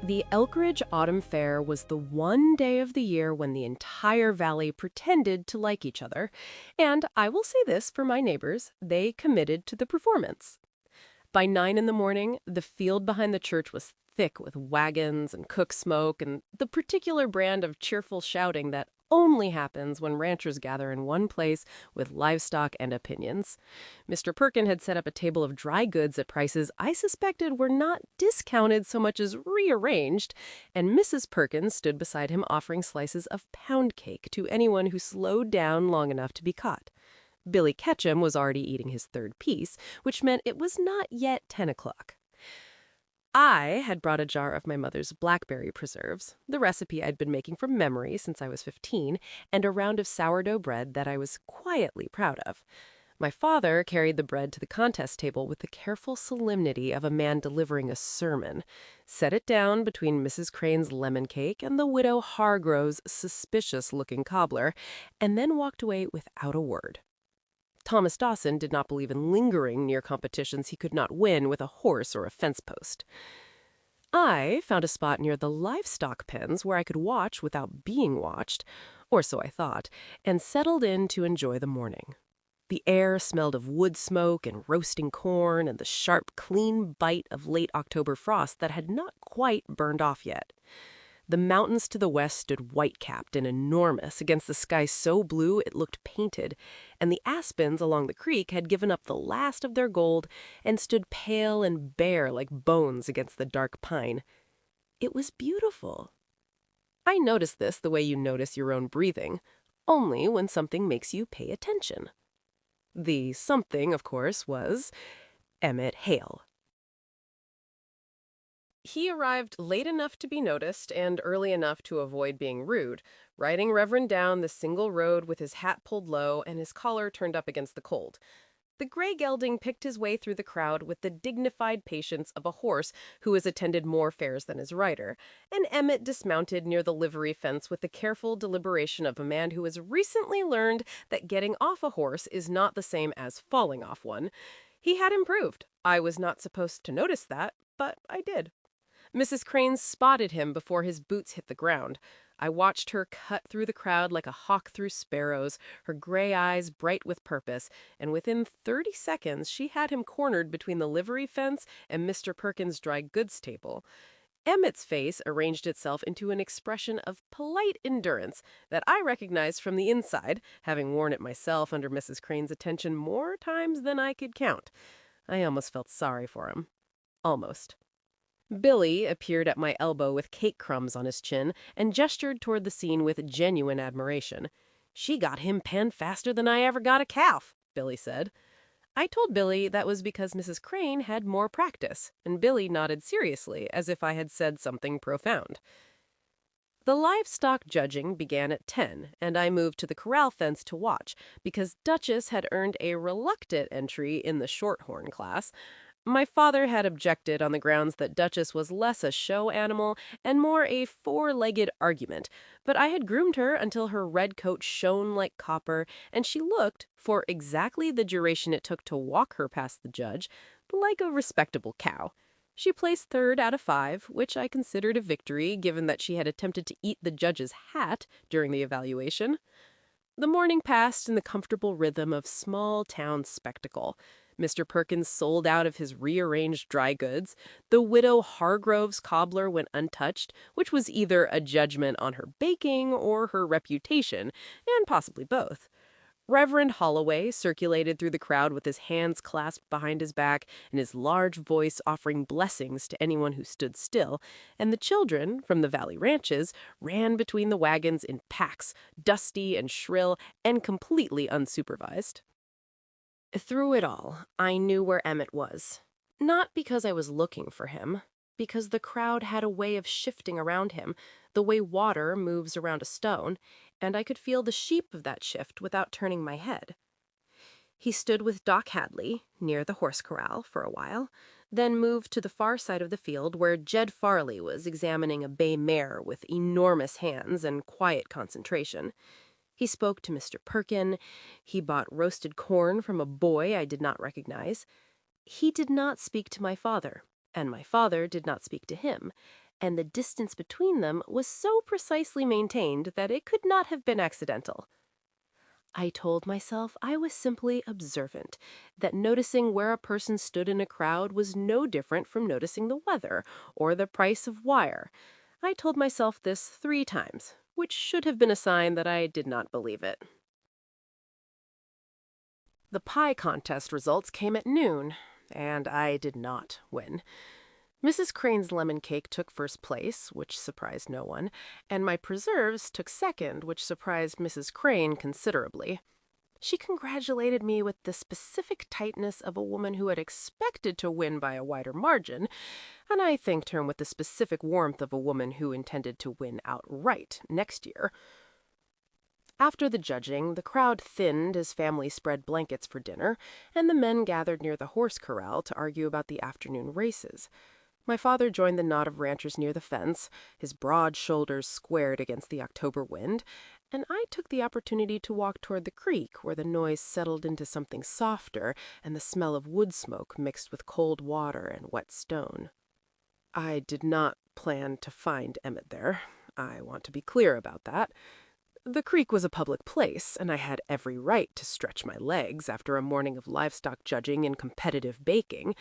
The Elkridge Autumn Fair was the one day of the year when the entire valley pretended to like each other, and I will say this for my neighbors, they committed to the performance. By 9 in the morning, the field behind the church was thick with wagons and cook smoke and the particular brand of cheerful shouting that only happens when ranchers gather in one place with livestock and opinions. Mr. Perkin had set up a table of dry goods at prices I suspected were not discounted so much as rearranged, and Mrs. Perkins stood beside him offering slices of pound cake to anyone who slowed down long enough to be caught. Billy Ketchum was already eating his third piece, which meant it was not yet 10 o'clock. I had brought a jar of my mother's blackberry preserves, the recipe I'd been making from memory since I was 15, and a round of sourdough bread that I was quietly proud of. My father carried the bread to the contest table with the careful solemnity of a man delivering a sermon, set it down between Mrs. Crane's lemon cake and the widow Hargrove's suspicious-looking cobbler, and then walked away without a word. Thomas Dawson did not believe in lingering near competitions he could not win with a horse or a fence post. I found a spot near the livestock pens where I could watch without being watched, or so I thought, and settled in to enjoy the morning. The air smelled of wood smoke and roasting corn and the sharp, clean bite of late October frost that had not quite burned off yet. The mountains to the west stood white-capped and enormous against the sky so blue it looked painted, and the aspens along the creek had given up the last of their gold and stood pale and bare like bones against the dark pine. It was beautiful. I noticed this the way you notice your own breathing, only when something makes you pay attention. The something, of course, was Emmett Hale. He arrived late enough to be noticed and early enough to avoid being rude, riding Reverend down the single road with his hat pulled low and his collar turned up against the cold. The gray gelding picked his way through the crowd with the dignified patience of a horse who has attended more fairs than his rider, and Emmett dismounted near the livery fence with the careful deliberation of a man who has recently learned that getting off a horse is not the same as falling off one. He had improved. I was not supposed to notice that, but I did. Mrs. Crane spotted him before his boots hit the ground. I watched her cut through the crowd like a hawk through sparrows, her gray eyes bright with purpose, and within 30 seconds she had him cornered between the livery fence and Mr. Perkins' dry goods table. Emmett's face arranged itself into an expression of polite endurance that I recognized from the inside, having worn it myself under Mrs. Crane's attention more times than I could count. I almost felt sorry for him. Almost. Billy appeared at my elbow with cake crumbs on his chin and gestured toward the scene with genuine admiration. "She got him penned faster than I ever got a calf," Billy said. I told Billy that was because Mrs. Crane had more practice, and Billy nodded seriously as if I had said something profound. The livestock judging began at 10, and I moved to the corral fence to watch because Duchess had earned a reluctant entry in the shorthorn class. My father had objected on the grounds that Duchess was less a show animal and more a four-legged argument, but I had groomed her until her red coat shone like copper, and she looked, for exactly the duration it took to walk her past the judge, like a respectable cow. She placed 3rd out of 5, which I considered a victory given that she had attempted to eat the judge's hat during the evaluation. The morning passed in the comfortable rhythm of small-town spectacle. Mr. Perkins sold out of his rearranged dry goods. The widow Hargrove's cobbler went untouched, which was either a judgment on her baking or her reputation, and possibly both. Reverend Holloway circulated through the crowd with his hands clasped behind his back and his large voice offering blessings to anyone who stood still, and the children from the valley ranches ran between the wagons in packs, dusty and shrill and completely unsupervised. Through it all, I knew where Emmett was. Not because I was looking for him, because the crowd had a way of shifting around him, the way water moves around a stone, and I could feel the sheep of that shift without turning my head. He stood with Doc Hadley, near the horse corral, for a while, then moved to the far side of the field where Jed Farley was examining a bay mare with enormous hands and quiet concentration. He spoke to Mr. Perkin. He bought roasted corn from a boy I did not recognize. He did not speak to my father, and my father did not speak to him, and the distance between them was so precisely maintained that it could not have been accidental. I told myself I was simply observant, that noticing where a person stood in a crowd was no different from noticing the weather or the price of wire. I told myself this 3 times, which should have been a sign that I did not believe it. The pie contest results came at noon, and I did not win. Mrs. Crane's lemon cake took first place, which surprised no one, and my preserves took second, which surprised Mrs. Crane considerably. She congratulated me with the specific tightness of a woman who had expected to win by a wider margin, and I thanked her with the specific warmth of a woman who intended to win outright next year. After the judging, the crowd thinned as families spread blankets for dinner, and the men gathered near the horse corral to argue about the afternoon races. My father joined the knot of ranchers near the fence, his broad shoulders squared against the October wind, and I took the opportunity to walk toward the creek, where the noise settled into something softer and the smell of wood smoke mixed with cold water and wet stone. I did not plan to find Emmett there. I want to be clear about that. The creek was a public place, and I had every right to stretch my legs after a morning of livestock judging and competitive baking.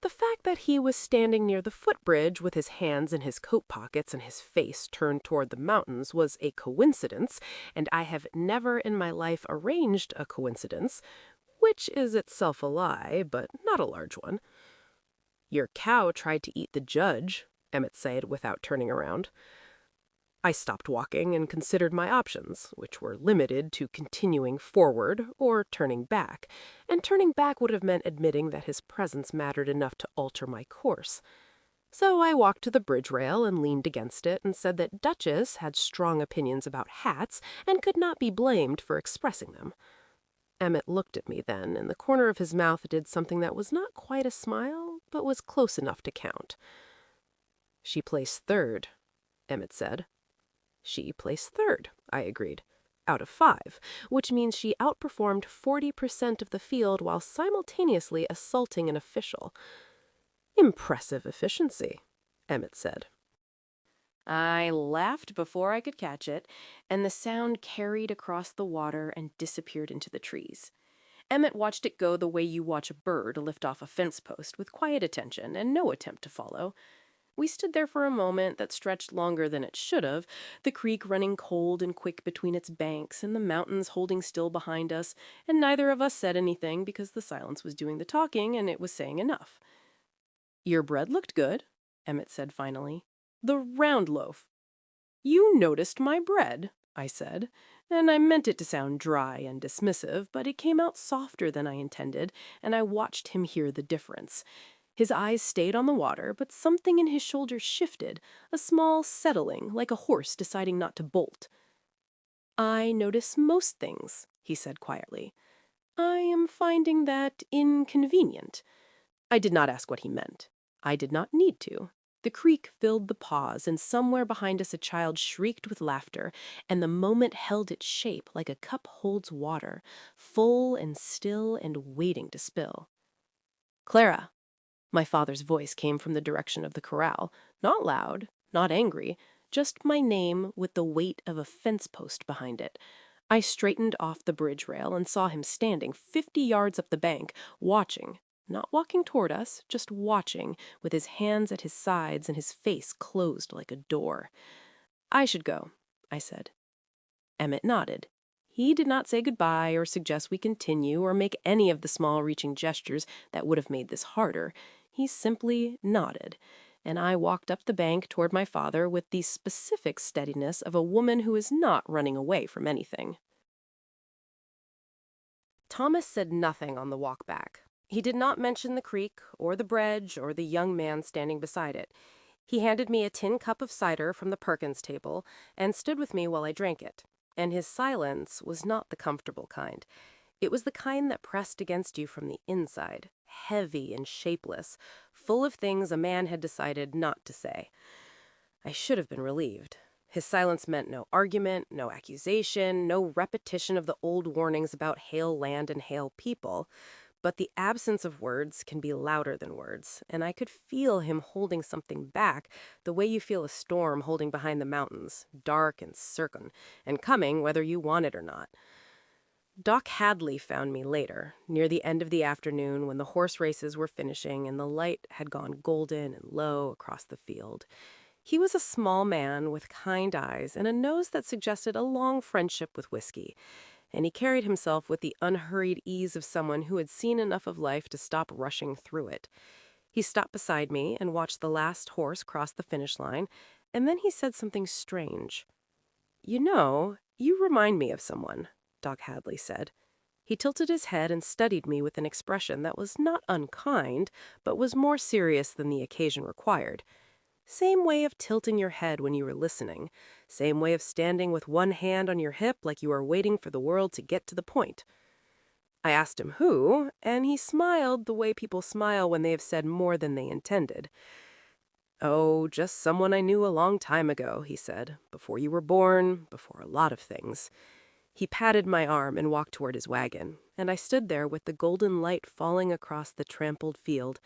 The fact that he was standing near the footbridge with his hands in his coat pockets and his face turned toward the mountains was a coincidence, and I have never in my life arranged a coincidence, which is itself a lie, but not a large one. "Your cow tried to eat the judge," Emmett said without turning around. I stopped walking and considered my options, which were limited to continuing forward or turning back, and turning back would have meant admitting that his presence mattered enough to alter my course. So I walked to the bridge rail and leaned against it and said that Duchess had strong opinions about hats and could not be blamed for expressing them. Emmett looked at me then, and the corner of his mouth did something that was not quite a smile, but was close enough to count. "She placed third," Emmett said. "She placed third," I agreed, "out of 5, which means she outperformed 40% of the field while simultaneously assaulting an official." "Impressive efficiency," Emmett said. I laughed before I could catch it, and the sound carried across the water and disappeared into the trees. Emmett watched it go the way you watch a bird lift off a fence post, with quiet attention and no attempt to follow. We stood there for a moment that stretched longer than it should have, the creek running cold and quick between its banks and the mountains holding still behind us, and neither of us said anything because the silence was doing the talking and it was saying enough. "Your bread looked good," Emmett said finally. "The round loaf." "You noticed my bread," I said, and I meant it to sound dry and dismissive, but it came out softer than I intended, and I watched him hear the difference. His eyes stayed on the water, but something in his shoulders shifted, a small settling, like a horse deciding not to bolt. "I notice most things," he said quietly. "I am finding that inconvenient." I did not ask what he meant. I did not need to. The creek filled the pause, and somewhere behind us a child shrieked with laughter, and the moment held its shape like a cup holds water, full and still and waiting to spill. "Clara." My father's voice came from the direction of the corral, not loud, not angry, just my name with the weight of a fence post behind it. I straightened off the bridge rail and saw him standing 50 yards up the bank, watching, not walking toward us, just watching, with his hands at his sides and his face closed like a door. "I should go," I said. Emmett nodded. He did not say goodbye or suggest we continue or make any of the small reaching gestures that would have made this harder. He simply nodded, and I walked up the bank toward my father with the specific steadiness of a woman who is not running away from anything. Thomas said nothing on the walk back. He did not mention the creek or the bridge or the young man standing beside it. He handed me a tin cup of cider from the Perkins table and stood with me while I drank it. And his silence was not the comfortable kind. It was the kind that pressed against you from the inside, heavy and shapeless, full of things a man had decided not to say. I should have been relieved. His silence meant no argument, no accusation, no repetition of the old warnings about hail land and hail people. But the absence of words can be louder than words, and I could feel him holding something back, the way you feel a storm holding behind the mountains, dark and certain, and coming whether you want it or not. Doc Hadley found me later, near the end of the afternoon when the horse races were finishing and the light had gone golden and low across the field. He was a small man with kind eyes and a nose that suggested a long friendship with whiskey, and he carried himself with the unhurried ease of someone who had seen enough of life to stop rushing through it. He stopped beside me and watched the last horse cross the finish line, and then he said something strange. "You know, you remind me of someone," Doc Hadley said. He tilted his head and studied me with an expression that was not unkind, but was more serious than the occasion required. Same way of tilting your head when you were listening. Same way of standing with one hand on your hip like you are waiting for the world to get to the point. I asked him who, and he smiled the way people smile when they have said more than they intended. "Oh, just someone I knew a long time ago," he said. "Before you were born, before a lot of things." He patted my arm and walked toward his wagon, and I stood there with the golden light falling across the trampled field,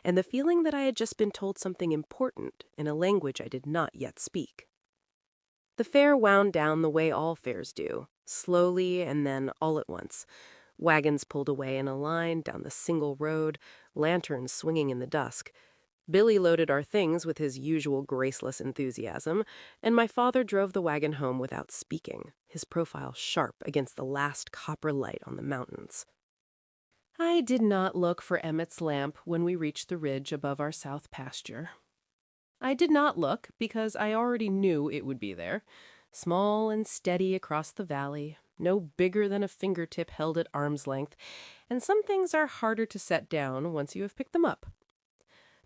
and the feeling that I had just been told something important in a language I did not yet speak. The fair wound down the way all fairs do, slowly and then all at once. Wagons pulled away in a line down the single road, lanterns swinging in the dusk. Billy loaded our things with his usual graceless enthusiasm, and my father drove the wagon home without speaking, his profile sharp against the last copper light on the mountains. I did not look for Emmett's lamp when we reached the ridge above our south pasture. I did not look because I already knew it would be there, small and steady across the valley, no bigger than a fingertip held at arm's length, and some things are harder to set down once you have picked them up.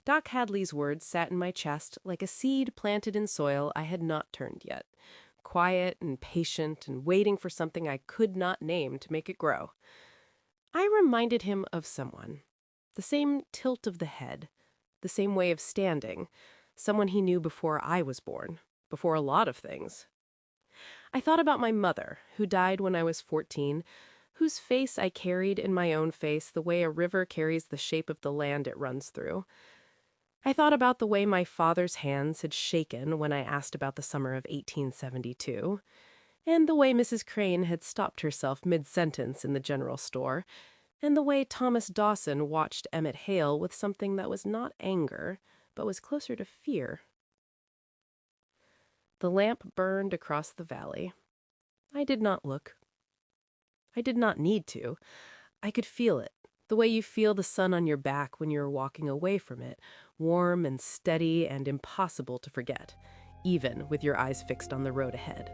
Doc Hadley's words sat in my chest like a seed planted in soil I had not turned yet, quiet and patient and waiting for something I could not name to make it grow. I reminded him of someone. The same tilt of the head, the same way of standing, someone he knew before I was born, before a lot of things. I thought about my mother, who died when I was 14, whose face I carried in my own face the way a river carries the shape of the land it runs through. I thought about the way my father's hands had shaken when I asked about the summer of 1872, and the way Mrs. Crane had stopped herself mid-sentence in the general store, and the way Thomas Dawson watched Emmett Hale with something that was not anger, but was closer to fear. The lamp burned across the valley. I did not look. I did not need to. I could feel it, the way you feel the sun on your back when you're walking away from it, warm and steady and impossible to forget, even with your eyes fixed on the road ahead.